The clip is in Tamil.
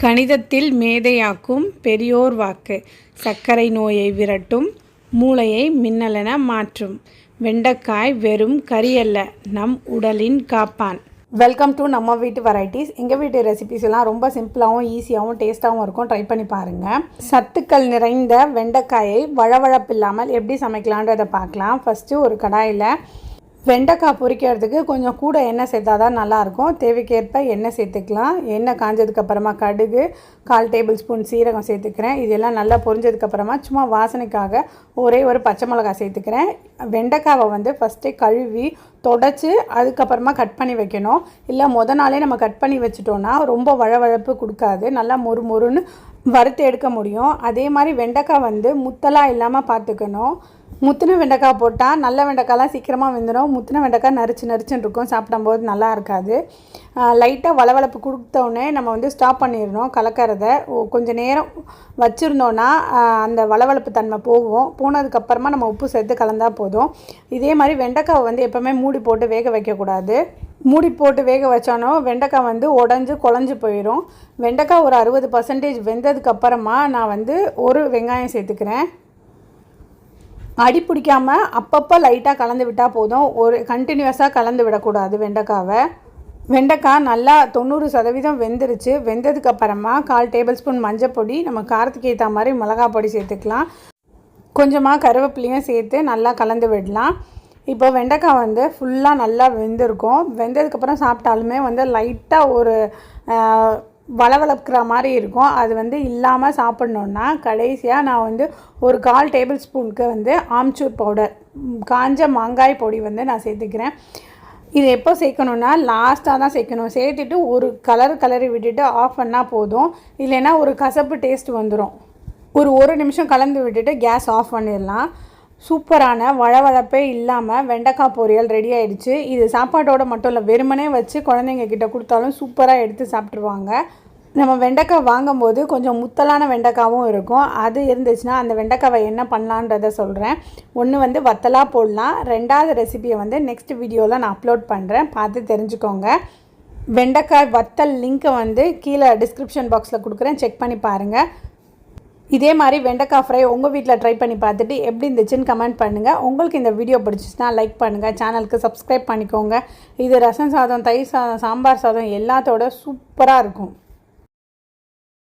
கணிதத்தில் மேதையாக்கும் பெரியோர் வாக்கு. சர்க்கரை நோயை விரட்டும், மூளையை மின்னலென மாற்றும். வெண்டைக்காய் வெறும் கறி அல்ல, நம் உடலின் காப்பான். வெல்கம் டு நம்ம வீட்டு வெரைட்டிஸ். எங்கள் வீட்டு ரெசிபிஸ் எல்லாம் ரொம்ப சிம்பிளாகவும் ஈஸியாகவும் டேஸ்ட்டாகவும் இருக்கும். ட்ரை பண்ணி பாருங்கள். சத்துக்கள் நிறைந்த வெண்டைக்காயை வழவழப்பு இல்லாமல் எப்படி சமைக்கலான்றதை பார்க்கலாம். ஃபஸ்ட்டு ஒரு கடாயில் வெண்டைக்காய் பொரிக்கிறதுக்கு கொஞ்சம் கூட எண்ணெய் சேர்த்தா தான் நல்லாயிருக்கும். தேவைக்கேற்ப எண்ணெய் சேர்த்துக்கலாம். எண்ணெய் காஞ்சதுக்கப்புறமா கடுகு, 1/4 டேபிள் ஸ்பூன் சீரகம் சேர்த்துக்கிறேன். இதெல்லாம் நல்லா பொரிஞ்சதுக்கப்புறமா சும்மா வாசனைக்காக ஒரே ஒரு பச்சை மிளகாய் சேர்த்துக்கிறேன். வெண்டைக்காவை ஃபஸ்ட்டே கழுவி தொடச்சி அதுக்கப்புறமா கட் பண்ணி வைக்கணும். இல்லை நாளே நம்ம கட் பண்ணி வச்சிட்டோன்னா ரொம்ப வழவழப்பு கொடுக்காது, நல்லா மொறு மொறுன்னு வறுத்து எடுக்க முடியும். அதே மாதிரி வெண்டைக்காய் முத்தலாக இல்லாமல் பார்த்துக்கணும். முத்தின வெண்டைக்காய் போட்டால் நல்ல வெண்டைக்காய்லாம் சீக்கிரமாக வெந்துடும். முத்தின வெண்டைக்காய் நறுச்சுன்னு இருக்கும், சாப்பிடும்போது நல்லா இருக்காது. லைட்டாக வளவளப்பு கொடுத்தோடனே நம்ம ஸ்டாப் பண்ணிடணும் கலக்கிறத. கொஞ்சம் நேரம் வச்சுருந்தோன்னா அந்த வளவளப்பு தன்மை போனதுக்கப்புறமா நம்ம உப்பு சேர்த்து கலந்தால் போதும். இதே மாதிரி வெண்டைக்காய் எப்போவுமே மூடி போட்டு வேக வைக்கக்கூடாது. மூடி போட்டு வேக வச்சானோ வெண்டைக்காய் உடஞ்சி குழஞ்சி போயிடும். வெண்டைக்காய் ஒரு 60% வெந்ததுக்கப்புறமா நான் ஒரு வெங்காயம் சேர்த்துக்கிறேன். அடி பிடிக்காமல் அப்பப்போ லைட்டாக கலந்து விட்டால் போதும். ஒரு கண்டினியூஸாக கலந்து விடக்கூடாது வெண்டைக்காவை. வெண்டைக்காய் நல்லா 90% வெந்துருச்சு. வெந்ததுக்கப்புறமா 1/4 டேபிள் ஸ்பூன் மஞ்சள் பொடி, நம்ம காரத்துக்கு ஏற்ற மாதிரி மிளகாய் பொடி சேர்த்துக்கலாம். கொஞ்சமாக கருவேப்பிலையும் சேர்த்து நல்லா கலந்து விடலாம். இப்போ வெண்டைக்காய் ஃபுல்லாக நல்லா வெந்திருக்கும். வெந்ததுக்கப்புறம் சாப்பிட்டாலுமே லைட்டாக ஒரு வளவளக்கிற மாதிரி இருக்கும். அது இல்லாமல் சாப்பிட்ணுன்னா கடைசியாக நான் ஒரு 1/4 டேபிள் ஸ்பூனுக்கு ஆம்ச்சூர் பவுடர், காஞ்ச மாங்காய் பொடி நான் சேர்த்துக்கிறேன். இது எப்போ சேர்க்கணுன்னா லாஸ்ட்டாக தான் சேர்க்கணும். சேர்த்துட்டு ஒரு கலரி விட்டுட்டு ஆஃப் பண்ணால் போதும். இல்லைன்னா ஒரு கசப்பு டேஸ்ட் வந்துடும். ஒரு நிமிஷம் கலந்து விட்டுட்டு கேஸ் ஆஃப் பண்ணிடலாம். சூப்பரான வழவழப்பே இல்லாமல் வெண்டைக்காய் பொரியல் ரெடி ஆகிடுச்சு. இது சாப்பாட்டோடு மட்டும் இல்லை, வெறுமனே வச்சு குழந்தைங்க கிட்ட கொடுத்தாலும் சூப்பராக எடுத்து சாப்பிட்ருவாங்க. நம்ம வெண்டைக்காய் வாங்கும்போது கொஞ்சம் முத்தலான வெண்டைக்காவும் இருக்கும். அது இருந்துச்சுன்னா அந்த வெண்டைக்காவை என்ன பண்ணலான்றதை சொல்கிறேன். ஒன்று வத்தலாக போடலாம். ரெண்டாவது ரெசிபியை நெக்ஸ்ட் வீடியோவில் நான் அப்லோட் பண்ணுறேன், பார்த்து தெரிஞ்சுக்கோங்க. வெண்டைக்காய் வத்தல் லிங்க்கை கீழே டிஸ்கிரிப்ஷன் பாக்ஸில் கொடுக்குறேன், செக் பண்ணி பாருங்கள். இதே மாதிரி வெண்டைக்காய் ஃப்ரை உங்கள் வீட்டில் ட்ரை பண்ணி பார்த்துட்டு எப்படி இருந்துச்சுன்னு கமெண்ட் பண்ணுங்கள். உங்களுக்கு இந்த வீடியோ பிடிச்சிச்சுன்னா லைக் பண்ணுங்கள், சேனலுக்கு சப்ஸ்கிரைப் பண்ணிக்கோங்க. இது ரசம் சாதம், தயிர் சாதம், சாம்பார் சாதம் எல்லாத்தோட சூப்பராக இருக்கும்.